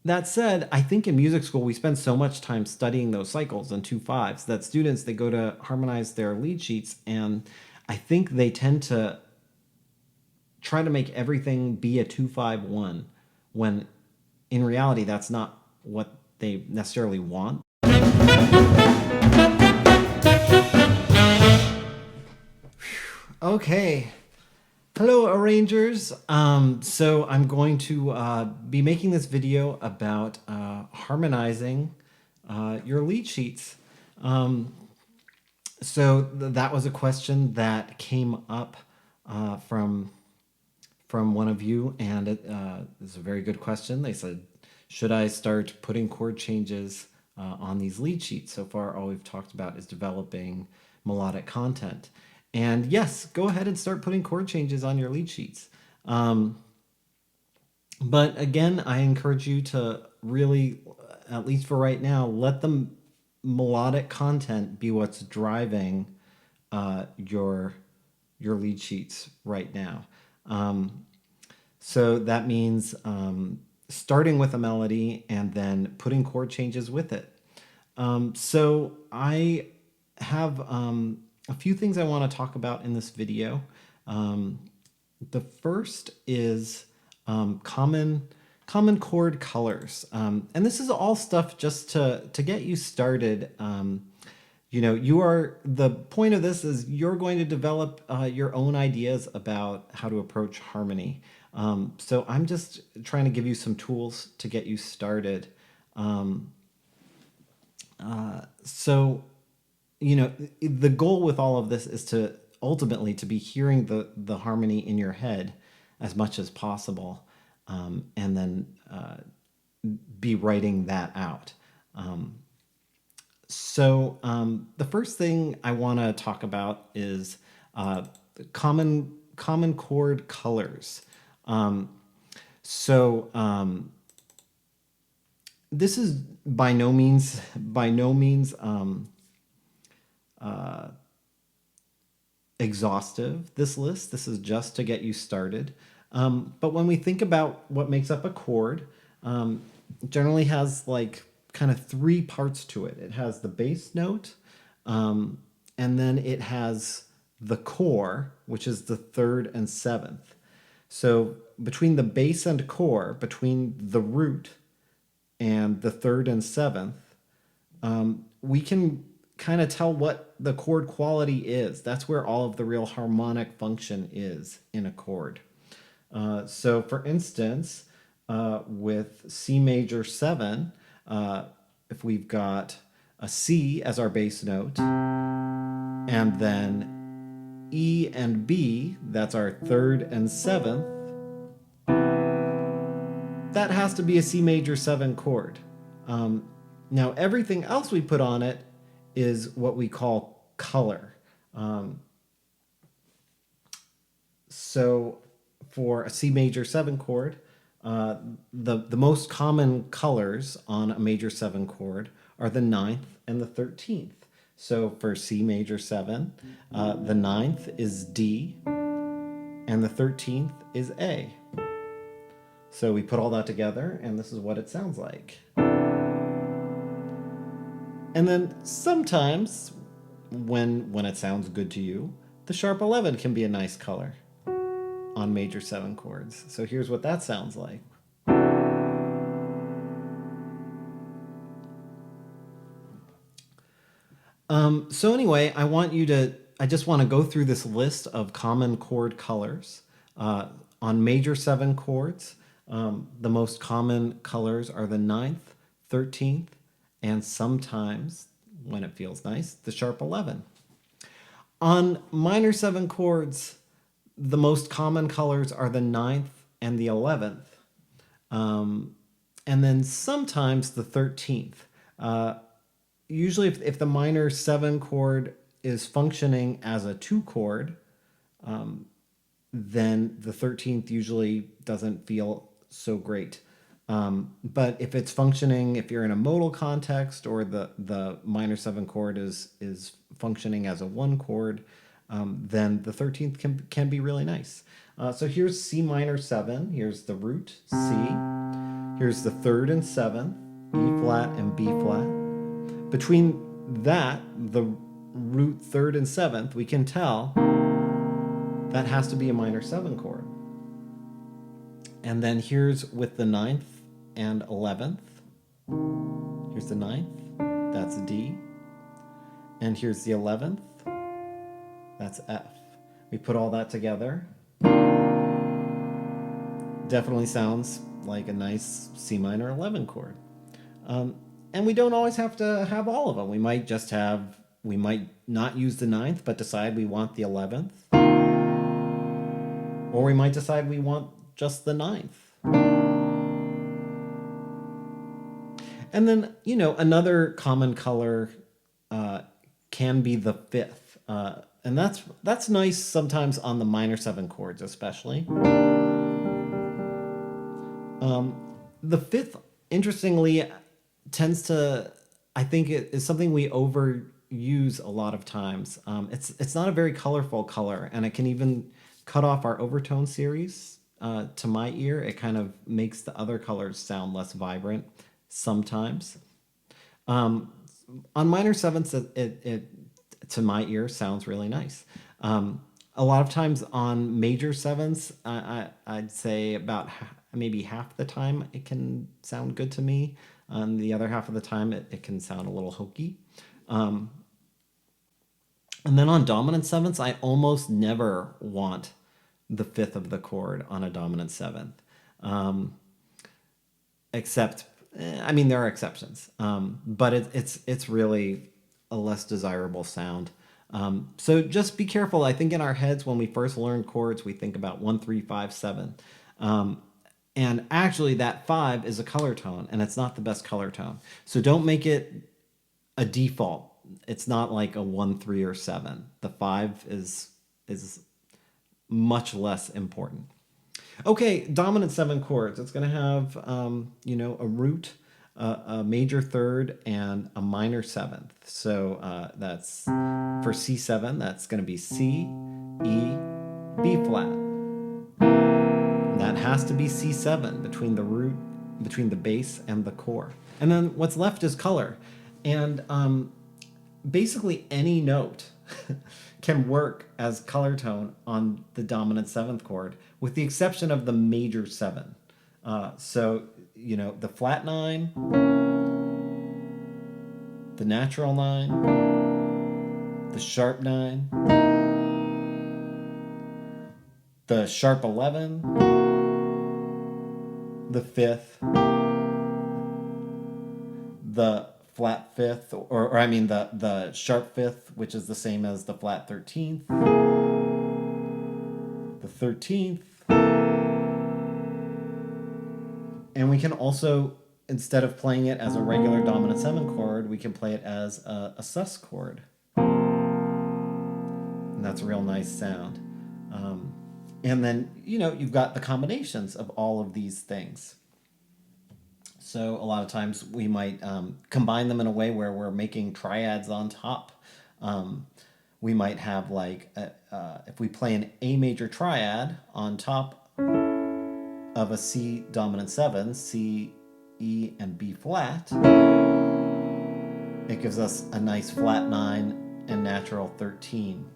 That said, I think in music school we spend so much time studying those cycles and 2/5s that students they go to harmonize their lead sheets, and I think they tend to try to make everything be a 2/5 1 when in reality that's not what they necessarily want. Okay. Hello, arrangers. So I'm going to be making this video about harmonizing your lead sheets. That was a question that came up from one of you, and it's a very good question. They said, should I start putting chord changes on these lead sheets? So far, all we've talked about is developing melodic content. And yes, go ahead and start putting chord changes on your lead sheets. But again, I encourage you to really, at least for right now, let the melodic content be what's driving your lead sheets right now. So that means starting with a melody and then putting chord changes with it. So I have a few things I want to talk about in this video. The first is common chord colors, and this is all stuff just to get you started. You know, the point of this is you're going to develop your own ideas about how to approach harmony. So I'm just trying to give you some tools to get you started. So, you know, the goal with all of this is to ultimately to be hearing the harmony in your head as much as possible, and then be writing that out. The first thing I want to talk about is common chord colors. This is by no means exhaustive, this list. This is just to get you started. But when we think about what makes up a chord, it generally has like kind of three parts to it. It has the bass note, and then it has the core, which is the third and seventh. So between the bass and core, between the root and the third and seventh, we can kind of tell what the chord quality is. That's where all of the real harmonic function is in a chord. So for instance, with C major 7, if we've got a C as our bass note, and then E and B, that's our third and seventh, that has to be a C major 7 chord. Now everything else we put on it is what we call color. So for a C major 7 chord, the most common colors on a major 7 chord are the 9th and the 13th. So for C major 7, the 9th is D and the 13th is A. So we put all that together and this is what it sounds like. And then sometimes, when it sounds good to you, the sharp 11 can be a nice color on major 7 chords. So here's what that sounds like. So anyway, I just want to go through this list of common chord colors. On major 7 chords, the most common colors are the 9th, 13th, and sometimes, when it feels nice, the sharp 11. On minor 7 chords, the most common colors are the 9th and the 11th. And then sometimes the 13th. Usually if the minor 7 chord is functioning as a 2 chord, then the 13th usually doesn't feel so great. But if it's functioning, if you're in a modal context or the minor 7 chord is functioning as a 1 chord, then the 13th can be really nice. So here's C minor 7. Here's the root, C. Here's the 3rd and 7th, E flat and B flat. Between that, the root 3rd and 7th, we can tell that has to be a minor 7 chord. And then here's with the 9th and 11th. Here's the 9th, that's D. And here's the 11th, that's F. We put all that together. Definitely sounds like a nice C minor 11 chord. And we don't always have to have all of them. We might not use the 9th, but decide we want the 11th. Or we might decide we want just the 9th. And then, another common color can be the 5th. And that's nice sometimes on the minor 7 chords, especially. The 5th, interestingly, tends to, I think it is something we overuse a lot of times. It's not a very colorful color, and it can even cut off our overtone series. To my ear, it kind of makes the other colors sound less vibrant sometimes. On minor 7ths, it to my ear sounds really nice. A lot of times on major 7ths, I'd say about maybe half the time it can sound good to me. On the other half of the time, it can sound a little hokey. And then on dominant 7ths, I almost never want the 5th of the chord on a dominant 7th. Except, there are exceptions. But it's really a less desirable sound. So just be careful. I think in our heads, when we first learn chords, we think about 1, 3, 5, 7. And actually that 5 is a color tone, and it's not the best color tone. So don't make it a default. It's not like a 1, 3, or 7. The 5 is much less important. Okay, dominant 7 chords. It's going to have, a root, a major 3rd, and a minor 7th. So that's for C7, that's going to be C, E, B flat. That has to be C7 between the root, between the bass and the core. And then what's left is color. And basically any note can work as color tone on the dominant 7th chord, with the exception of the major 7. So, the flat 9, the natural 9, the sharp 9, the sharp 11, the 5th, the flat 5th, the sharp 5th, which is the same as the flat 13th, the 13th, and we can also, instead of playing it as a regular dominant 7 chord, we can play it as a sus chord. And that's a real nice sound. And then, you've got the combinations of all of these things. So a lot of times we might combine them in a way where we're making triads on top. We might have if we play an A major triad on top of a C dominant 7, C, E, and B flat, it gives us a nice flat 9 and natural 13.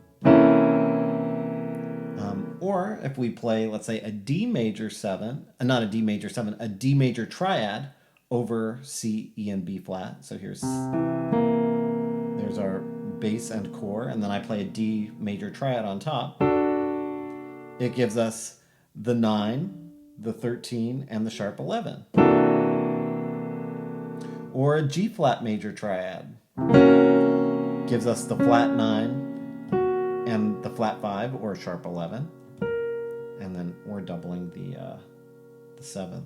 Or if we play, let's say, a D major 7, not a D major 7, a D major triad over C, E, and B flat. So there's our bass and core, and then I play a D major triad on top. It gives us the 9, the 13, and the sharp 11. Or a G flat major triad gives us the flat 9 and the flat 5, or sharp 11. And then we're doubling the 7th.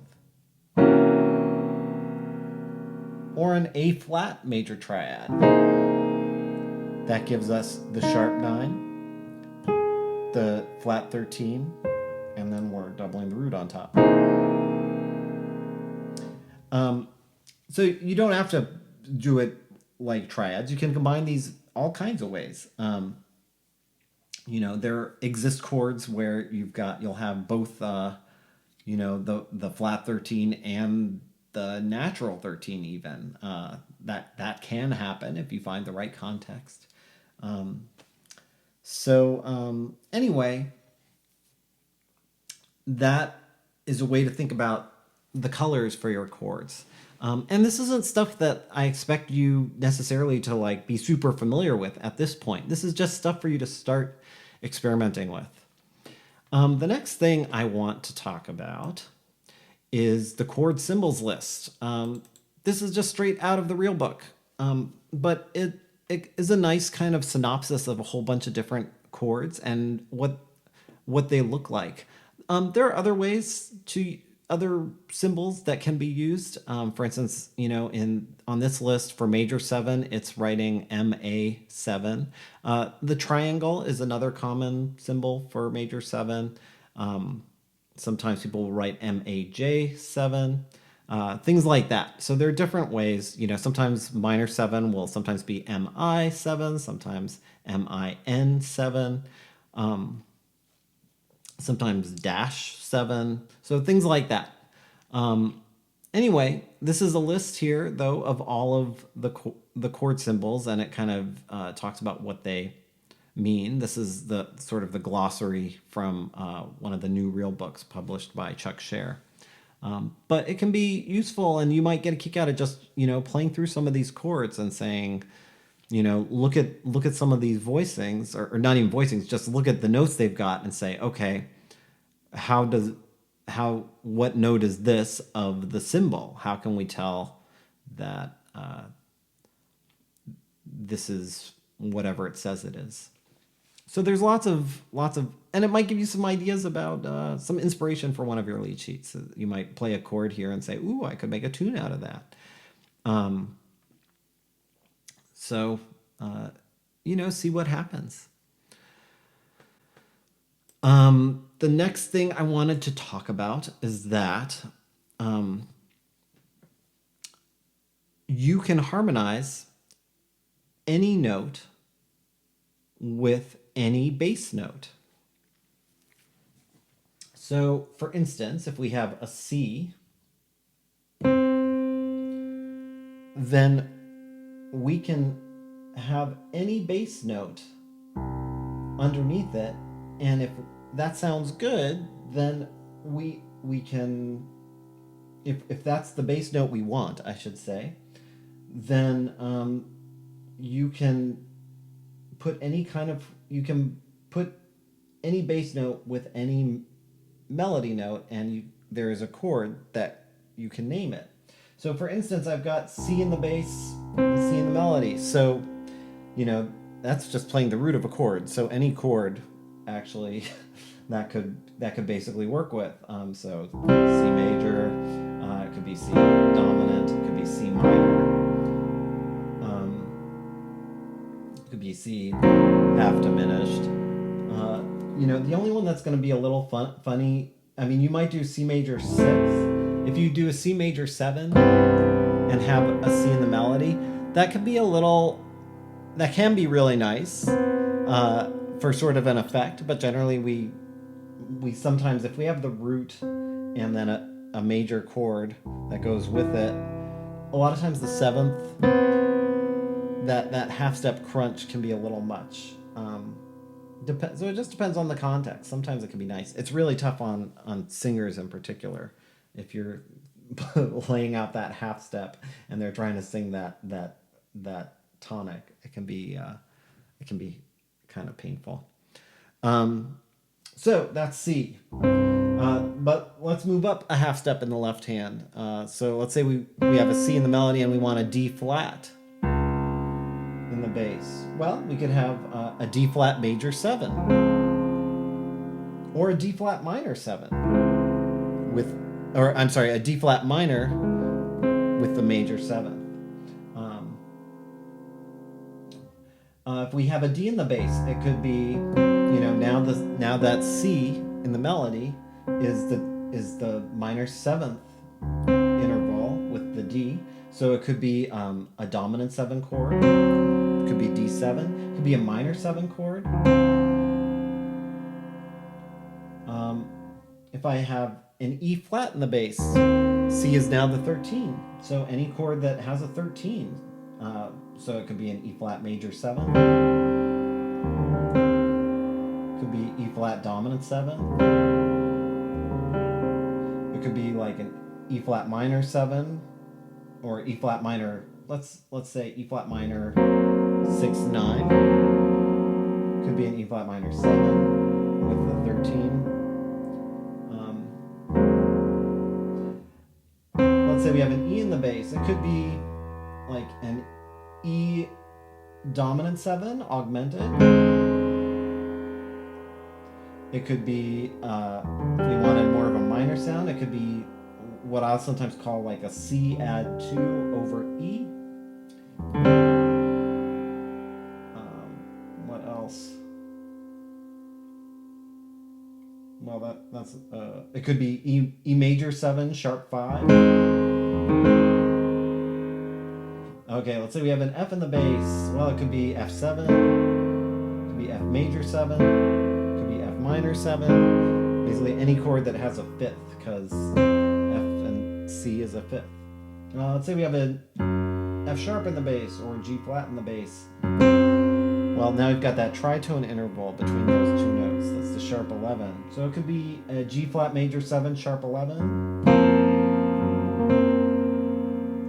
Or an A flat major triad. That gives us the sharp 9, the flat 13, and then we're doubling the root on top. So you don't have to do it like triads. You can combine these all kinds of ways. There exist chords where you'll have both the flat 13 and the natural 13 even. That can happen if you find the right context. Anyway, that is a way to think about the colors for your chords. And this isn't stuff that I expect you necessarily to like be super familiar with at this point. This is just stuff for you to start experimenting with. The next thing I want to talk about is the chord symbols list. This is just straight out of the real book, but it is a nice kind of synopsis of a whole bunch of different chords and what they look like. There are other symbols that can be used. For instance, on this list for major 7, it's writing MA7. The triangle is another common symbol for major 7. Sometimes people will write MAJ7, things like that. So there are different ways. Sometimes minor 7 will sometimes be MI7, sometimes MIN7. Sometimes -7, so things like that. Anyway, this is a list here, though, of all of the chord symbols, and it kind of talks about what they mean. This is the sort of the glossary from one of the new real books published by Chuck Scher. But it can be useful, and you might get a kick out of just playing through some of these chords and saying, look at some of these voicings, or not even voicings, just look at the notes they've got and say, okay, what note is this of the symbol? How can we tell that this is whatever it says it is? So there's lots of, and it might give you some ideas about some inspiration for one of your lead sheets. You might play a chord here and say, ooh, I could make a tune out of that. See what happens. The next thing I wanted to talk about is that you can harmonize any note with any bass note. So, for instance, if we have a C, then we can have any bass note underneath it, and if that sounds good, then we can, if that's the bass note we want, I should say, then you can put any bass note with any melody note, and there is a chord that you can name it. So for instance, I've got C in the bass and C in the melody. So, that's just playing the root of a chord. So any chord actually that could basically work with. So C major, it could be C dominant, it could be C minor, it could be C half diminished. The only one that's going to be a little funny, I mean, you might do C major 6. If you do a C major 7 and have a C in the melody, that can be really nice for sort of an effect, but generally we sometimes, if we have the root and then a major chord that goes with it, a lot of times the 7th, that half step crunch can be a little much. So it just depends on the context. Sometimes it can be nice. It's really tough on singers in particular. If you're laying out that half step and they're trying to sing that tonic, it can be kind of painful. So that's C. But let's move up a half step in the left hand. So let's say we have a C in the melody and we want a D flat in the bass. Well, we could have a D flat major 7 or a D flat minor 7 a D flat minor with the major 7. If we have a D in the bass, it could be, now that C in the melody is the minor 7th interval with the D. So it could be a dominant 7 chord. It could be D7. It could be a minor 7 chord. If I have an E flat in the bass. C is now the 13. So any chord that has a 13. So it could be an E flat major 7. Could be E flat dominant 7. It could be like an E flat minor 7 or E flat minor, let's say E flat minor 6 9. Could be an E flat minor 7 with the 13. Let's say we have an E in the bass. It could be like an E dominant 7 augmented. It could be, if we wanted more of a minor sound, it could be what I'll sometimes call like a C add 2 over E. What else? Well, that's it could be E major 7 sharp 5. Okay, let's say we have an F in the bass. Well, it could be F7, it could be F major 7, it could be F minor 7. Basically any chord that has a fifth, because F and C is a fifth. Let's say we have an F sharp in the bass or G flat in the bass. Well, now we've got that tritone interval between those two notes. That's the sharp 11. So it could be a G flat major 7 sharp 11.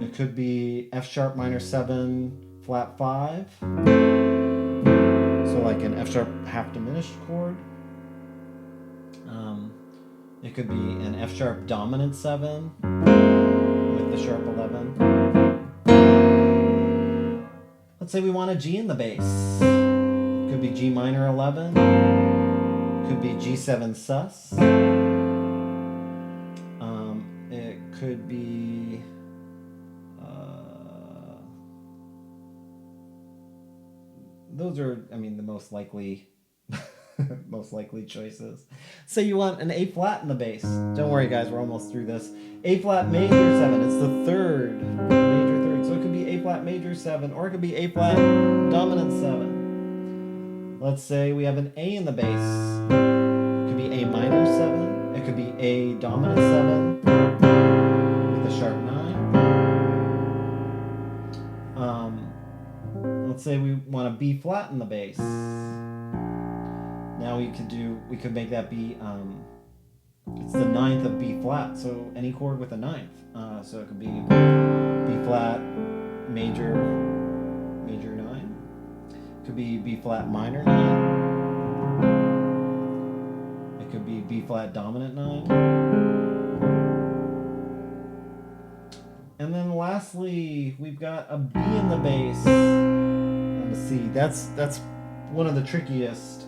It could be F sharp minor 7 flat 5. So like an F sharp half diminished chord. It could be an F sharp dominant 7 with the sharp 11. Let's say we want a G in the bass. Could be G minor 11. Could be G7 sus. It could be those are, I mean, the most likely most likely choices. Say you want an A flat in the bass. Don't worry guys, we're almost through this. A flat major 7, it's the third, major third. So it could be A flat major 7 or it could be A flat dominant 7. Let's say we have an A in the bass. It could be A minor 7. It could be A dominant 7 with a sharp 9. Let's say we want a B flat in the bass. Now we could make that be, it's the ninth of B flat, so any chord with a ninth. So it could be B flat major 9. It could be B flat minor 9. It could be B flat dominant 9. And then lastly, we've got a B in the bass and a C. That's one of the trickiest.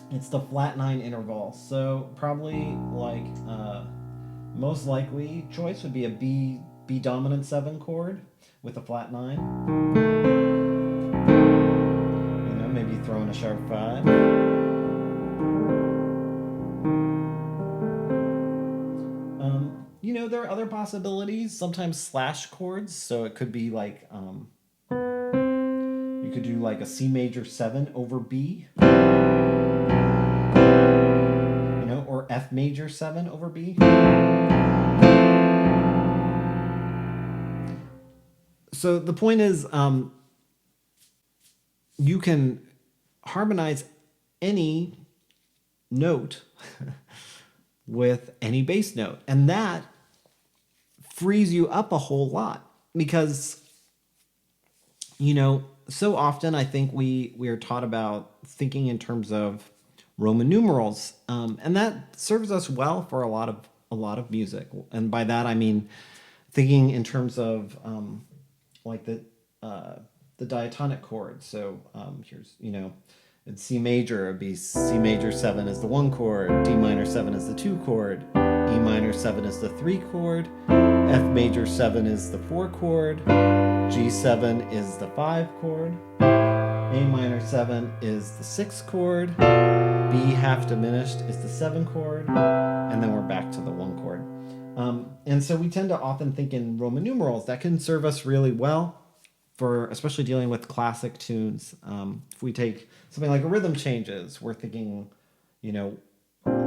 It's the flat 9 interval. So probably like most likely choice would be a B dominant 7 chord with a flat 9. You know, maybe throw in a sharp 5. You know, there are other possibilities. Sometimes slash chords. So it could be like you could do like a C major 7 over B. Or F major 7 over B. So the point is, you can harmonize any note with any bass note, and that frees you up a whole lot because, you know, so often I think we are taught about thinking in terms of Roman numerals, and that serves us well for a lot of music. And by that I mean thinking in terms of like the diatonic chords. So here's, you know, in C major, it'd be C major 7 is the 1 chord, D minor 7 is the 2 chord, E minor 7 is the 3 chord, F major 7 is the 4 chord, G7 is the 5 chord, A minor 7 is the 6 chord, B half diminished is the 7 chord, and then we're back to the 1 chord. And so we tend to often think in Roman numerals. That can serve us really well for especially dealing with classic tunes. If we take something like a rhythm changes, we're thinking, you know,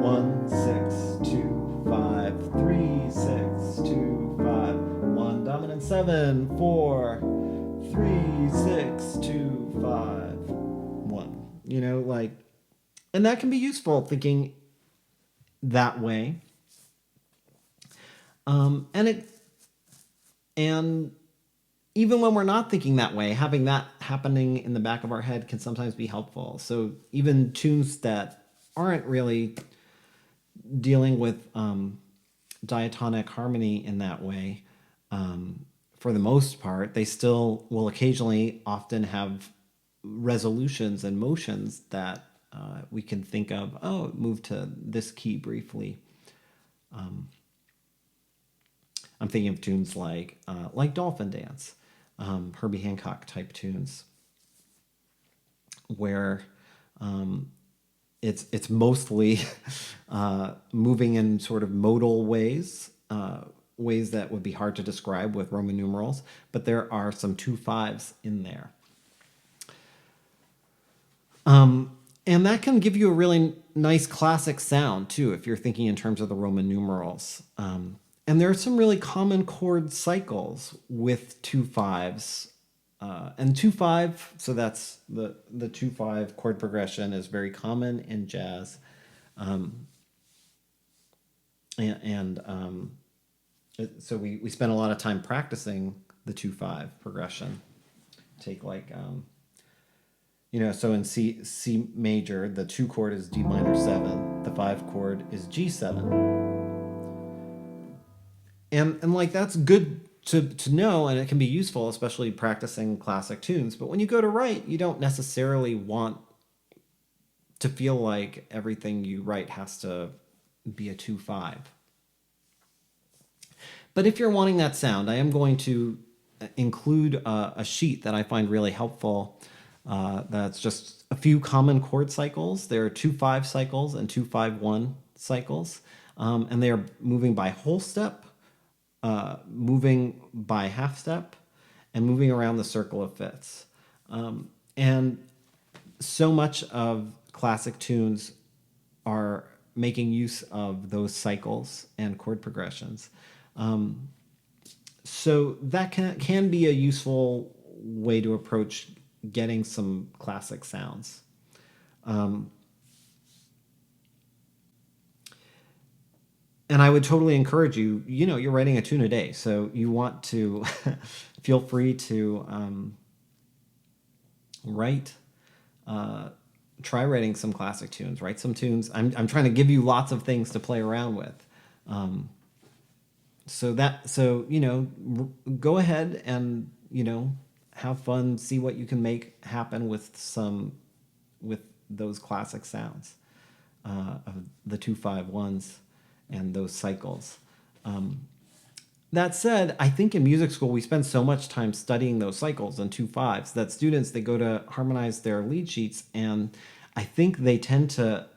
1, 6, 2, 5, 3, 6, 2, 5, 1, dominant 7, 4, 3, 6, 2, 5, 1. You know, like, and that can be useful thinking that way. And even when we're not thinking that way, having that happening in the back of our head can sometimes be helpful. So even tunes that aren't really dealing with diatonic harmony in that way, for the most part, they still will occasionally often have resolutions and motions that we can think of. Oh, move to this key briefly. I'm thinking of tunes like Dolphin Dance, Herbie Hancock type tunes, where it's mostly moving in sort of modal ways, ways that would be hard to describe with Roman numerals, but there are some 2/5s in there. And that can give you a really nice classic sound too, if you're thinking in terms of the Roman numerals. And there are some really common chord cycles with 2/5s. And 2/5, so that's the 2/5 chord progression is very common in jazz. So we spend a lot of time practicing the 2/5 progression. Take like so in C major, the 2 chord is D minor 7, the 5 chord is G7. And like that's good to know, and it can be useful, especially practicing classic tunes. But when you go to write, you don't necessarily want to feel like everything you write has to be a 2/5. But if you're wanting that sound, I am going to include a sheet that I find really helpful. That's just a few common chord cycles. There are 2/5 cycles and 2/5/1 cycles, and they are moving by whole step, moving by half step, and moving around the circle of fifths. And so much of classic tunes are making use of those cycles and chord progressions. So that can be a useful way to approach getting some classic sounds. And I would totally encourage you, you're writing a tune a day, so you want to feel free to write, try writing some classic tunes, write some tunes. I'm trying to give you lots of things to play around with. Go ahead and, have fun, see what you can make happen with those classic sounds of the 2/5/1s and those cycles. That said, I think in music school we spend so much time studying those cycles and 2/5s that students, they go to harmonize their lead sheets, and I think they tend to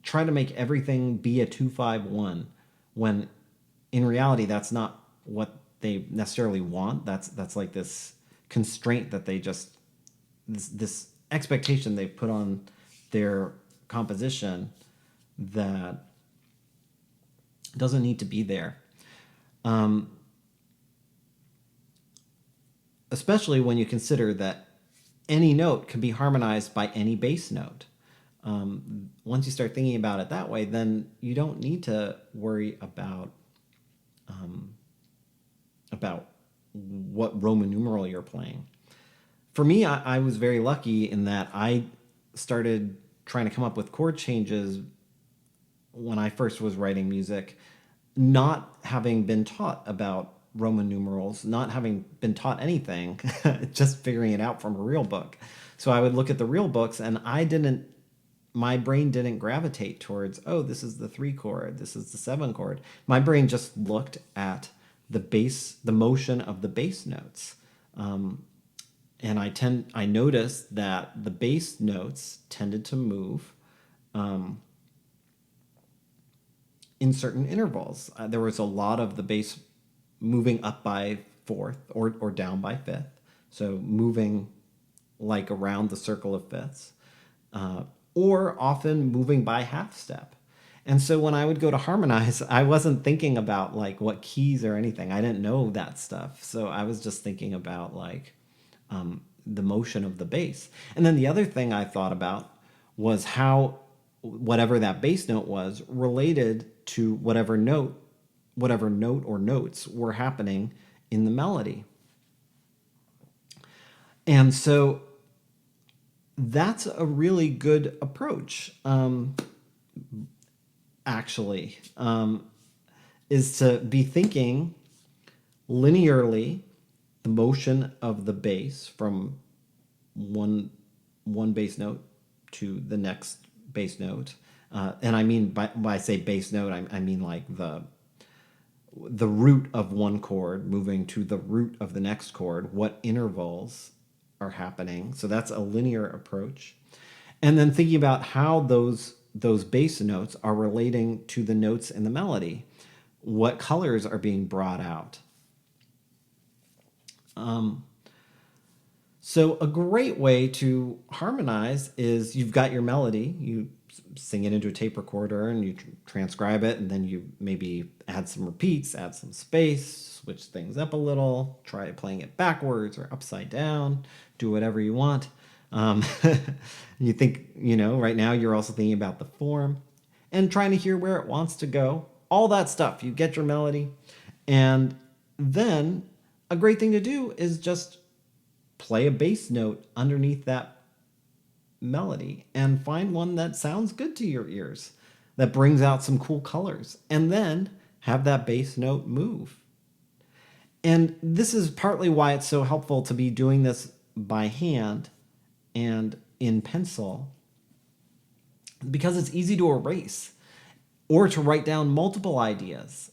try to make everything be a 2/5/1 when in reality that's not what they necessarily want. That's like this constraint that they just this expectation they put on their composition that doesn't need to be there. Especially when you consider that any note can be harmonized by any bass note. Once you start thinking about it that way, then you don't need to worry about what Roman numeral you're playing. For me, I was very lucky in that I started trying to come up with chord changes when I first was writing music, not having been taught about Roman numerals, not having been taught anything, just figuring it out from a real book. So I would look at the real books, and my brain didn't gravitate towards, oh, this is the 3 chord, this is the 7 chord. My brain just looked at the motion of the bass notes. And I noticed that the bass notes tended to move in certain intervals. There was a lot of the bass moving up by 4th or down by 5th. So moving like around the circle of fifths. or often moving by half step. And so when I would go to harmonize, I wasn't thinking about like what keys or anything. I didn't know that stuff. So I was just thinking about like the motion of the bass. And then the other thing I thought about was how whatever that bass note was related to whatever note or notes were happening in the melody. And so that's a really good approach, actually, is to be thinking linearly the motion of the bass from one bass note to the next bass note. And I mean, by I say bass note, I mean like the root of one chord moving to the root of the next chord, what intervals are happening. So that's a linear approach. And then thinking about how those bass notes are relating to the notes in the melody. What colors are being brought out? So a great way to harmonize is you've got your melody, you sing it into a tape recorder and you transcribe it, and then you maybe add some repeats, add some space, switch things up a little, try playing it backwards or upside down, do whatever you want. You think, right now you're also thinking about the form and trying to hear where it wants to go. All that stuff. You get your melody. And then a great thing to do is just play a bass note underneath that melody and find one that sounds good to your ears, that brings out some cool colors, and then have that bass note move. And this is partly why it's so helpful to be doing this by hand and in pencil, because it's easy to erase or to write down multiple ideas,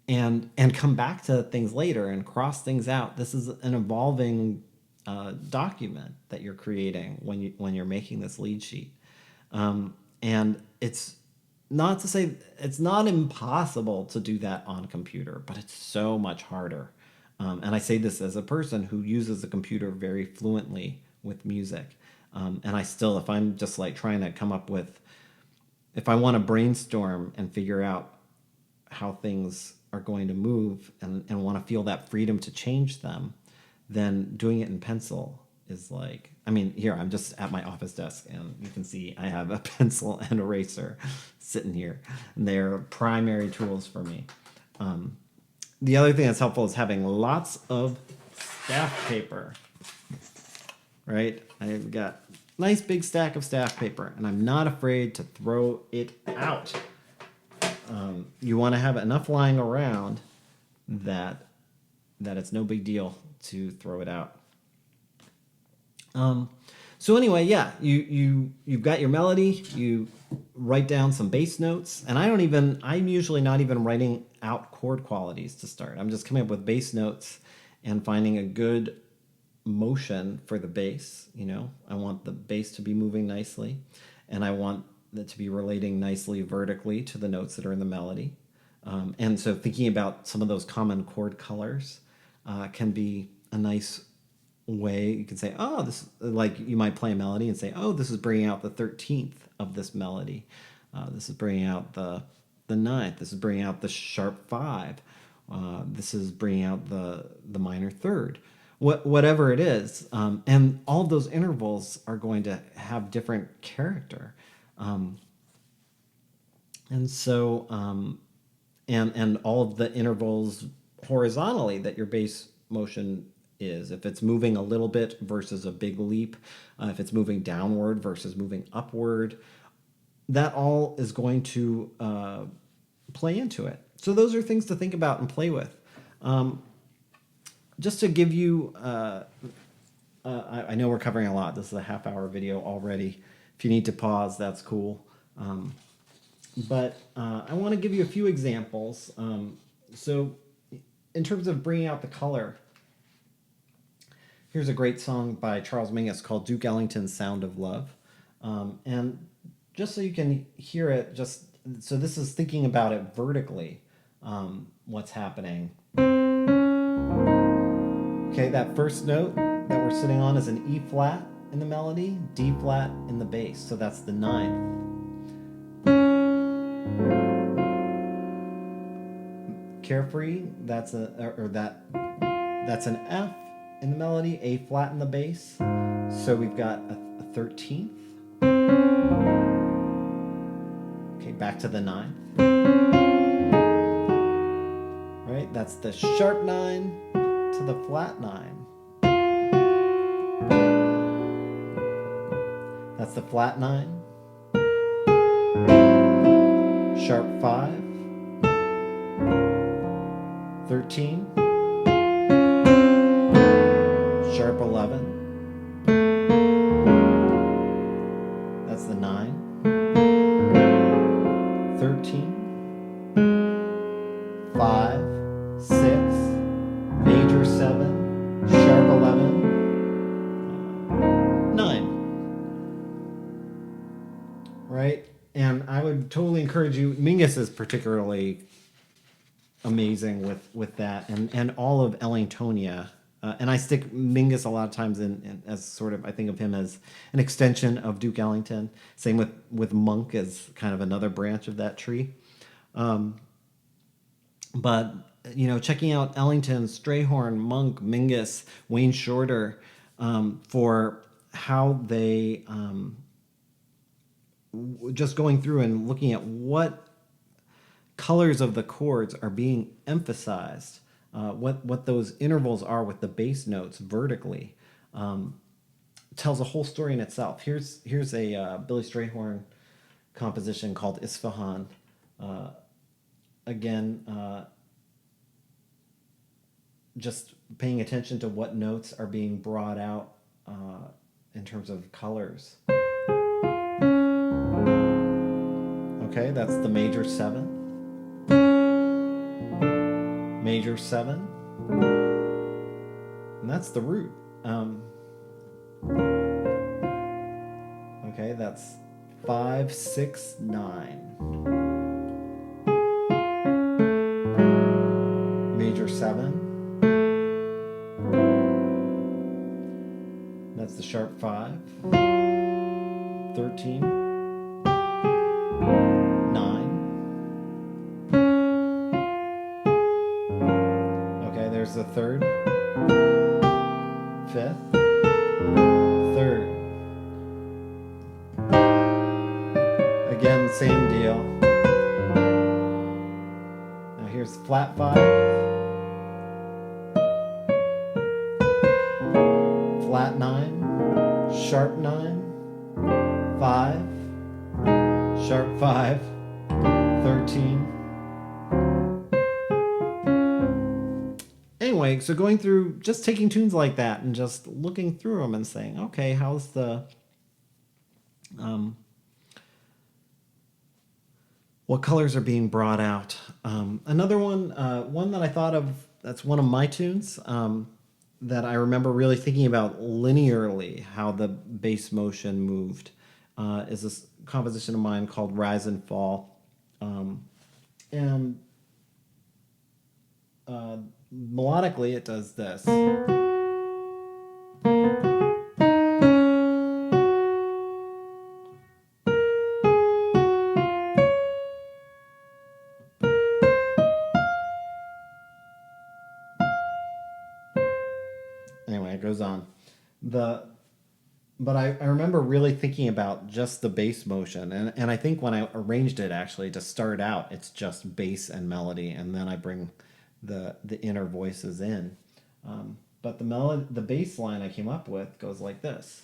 and come back to things later and cross things out. This is an evolving document that you're creating when you're making this lead sheet, and it's not to say it's not impossible to do that on a computer, but it's so much harder. And I say this as a person who uses the computer very fluently with music. And I still, if I'm just like trying to come up with, if I want to brainstorm and figure out how things are going to move and want to feel that freedom to change them, then doing it in pencil is like, I mean, here, I'm just at my office desk and you can see I have a pencil and eraser sitting here. And they're primary tools for me. The other thing that's helpful is having lots of staff paper, right? I've got a nice big stack of staff paper and I'm not afraid to throw it out. You want to have enough lying around that it's no big deal to throw it out. So anyway, yeah, you've got your melody, you write down some bass notes, and I'm usually not even writing out chord qualities to start. I'm just coming up with bass notes and finding a good motion for the bass. I want the bass to be moving nicely, and I want it to be relating nicely vertically to the notes that are in the melody. And so thinking about some of those common chord colors can be a nice way. You can say, oh, this, like you might play a melody and say, oh, this is bringing out the 13th of this melody. This is bringing out the 9th. This is bringing out the sharp 5. This is bringing out the minor 3rd. Whatever it is. And all of those intervals are going to have different character. And so, and all of the intervals horizontally that your bass motion is, if it's moving a little bit versus a big leap, if it's moving downward versus moving upward, that all is going to play into it. So those are things to think about and play with. Just to give you, I know we're covering a lot. This is a half-hour video already. If you need to pause, that's cool. But I want to give you a few examples. So in terms of bringing out the color, here's a great song by Charles Mingus called Duke Ellington's Sound of Love. And just so you can hear it, so this is thinking about it vertically, what's happening. Okay, that first note that we're sitting on is an E flat, in the melody, D flat in the bass. So that's the ninth. Carefree, that's an F in the melody, A flat in the bass. So we've got a 13th. Okay, back to the ninth. Right, that's the sharp 9 to the flat 9. That's the flat 9. Sharp 5. 13. Sharp 11. That's the 9. 13. 5. 6. Major 7. Sharp 11. 9. Right? And I would totally encourage you. Mingus is particularly amazing with that, and all of Ellingtonia. And I stick Mingus a lot of times in as sort of, I think of him as an extension of Duke Ellington. Same with Monk as kind of another branch of that tree. But checking out Ellington, Strayhorn, Monk, Mingus, Wayne Shorter, for how they just going through and looking at what colors of the chords are being emphasized, what those intervals are with the bass notes vertically, tells a whole story in itself. Here's a Billy Strayhorn composition called Isfahan. Again, just paying attention to what notes are being brought out in terms of colors. Okay, that's the major 7. Major 7, and that's the root. Okay, that's 5, 6, 9. Major 7. That's the sharp 5. 13. 9. There's the 3rd, 5th, 3rd. Again, same deal. Now here's flat 5, flat 9, sharp 9, 5, sharp 5, 13. Anyway, so going through, just taking tunes like that and just looking through them and saying, okay, how's the, what colors are being brought out? Another one that I thought of, that's one of my tunes that I remember really thinking about linearly, how the bass motion moved, is this composition of mine called Rise and Fall. And melodically, it does this. Anyway, it goes on. But I remember really thinking about just the bass motion. And I think when I arranged it, actually, to start out, it's just bass and melody, and then I bring the inner voices in. But the bass line I came up with goes like this.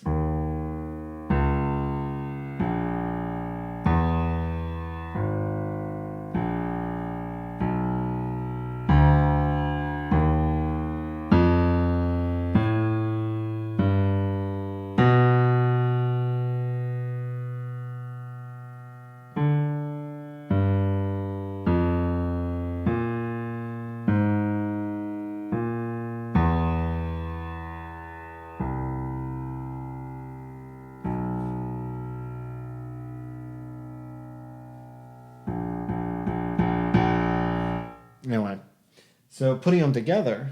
Anyway, so putting them together.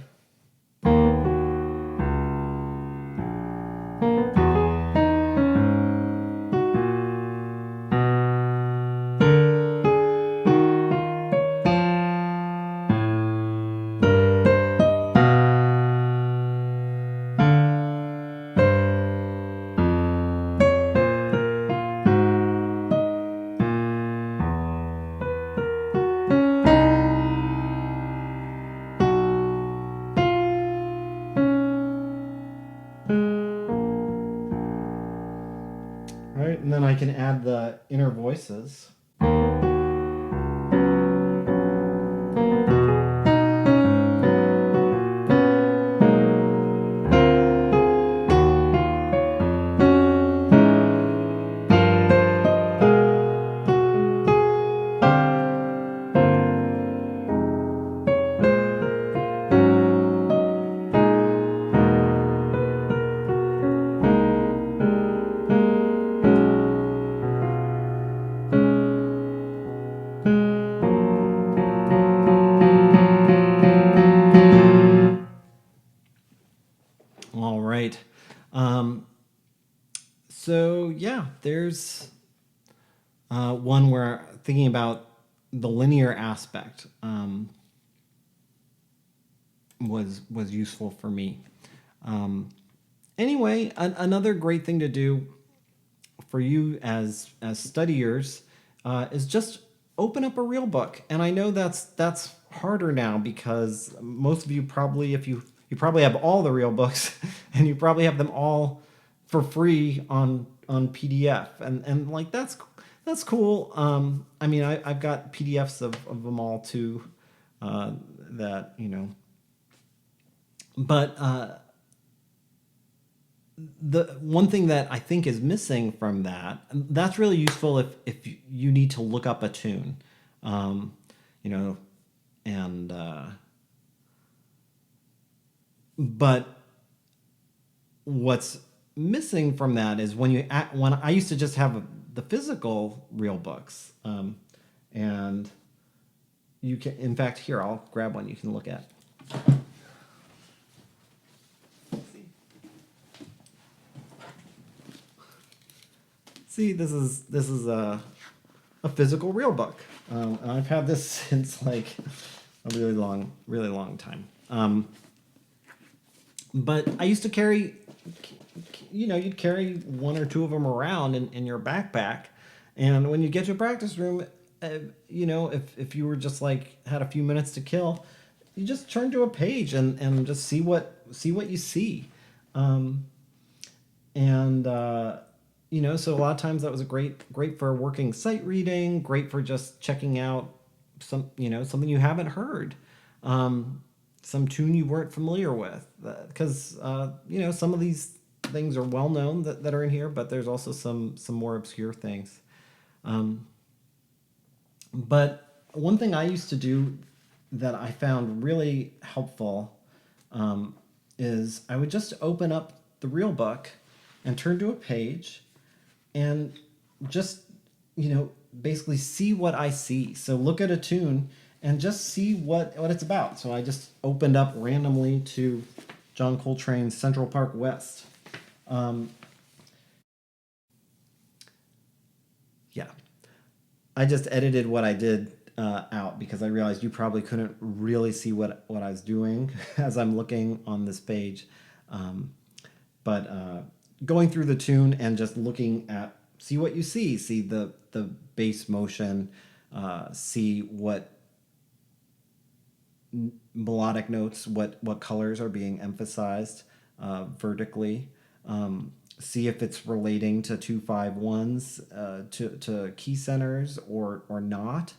And then I can add the inner voices. All right. So yeah, there's one where thinking about the linear aspect was useful for me. Anyway, another great thing to do for you as studiers is just open up a real book. And I know that's harder now because most of you probably, if you probably have all the real books and you probably have them all for free on PDF, and like that's cool. I mean, I've got PDFs of them all too. That but the one thing that I think is missing from that's really useful if you need to look up a tune, um, you know, and but what's missing from that is when I used to just have the physical real books, and you can, in fact, here I'll grab one you can look at. See, this is a physical real book. And I've had this since like a really long time. But I used to carry, you'd carry one or two of them around in your backpack, and when you get to a practice room, if you were just like had a few minutes to kill, you just turn to a page and just see what you see. So a lot of times that was great for working sight reading, great for just checking out something you haven't heard, some tune you weren't familiar with, because some of these things are well known that are in here, but there's also some more obscure things. But one thing I used to do that I found really helpful is I would just open up the real book and turn to a page and just, basically see what I see. So look at a tune and just see what it's about. So I just opened up randomly to John Coltrane's Central Park West. Yeah. I just edited what I did out because I realized you probably couldn't really see what I was doing as I'm looking on this page. But going through the tune and just looking at, see what you see the bass motion, see what melodic notes, what colors are being emphasized vertically, see if it's relating to 2-5-1s, to key centers or not.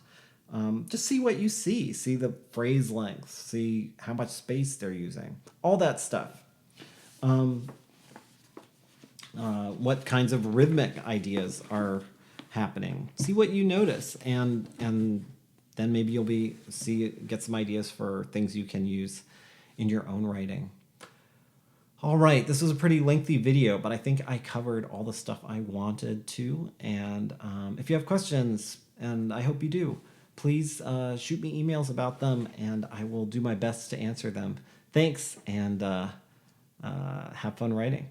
Just see what you see the phrase length, see how much space they're using, all that stuff. What kinds of rhythmic ideas are happening, see what you notice, and then maybe you'll get some ideas for things you can use in your own writing. All right, this was a pretty lengthy video, but I think I covered all the stuff I wanted to. And if you have questions, and I hope you do, please shoot me emails about them, and I will do my best to answer them. Thanks, and have fun writing.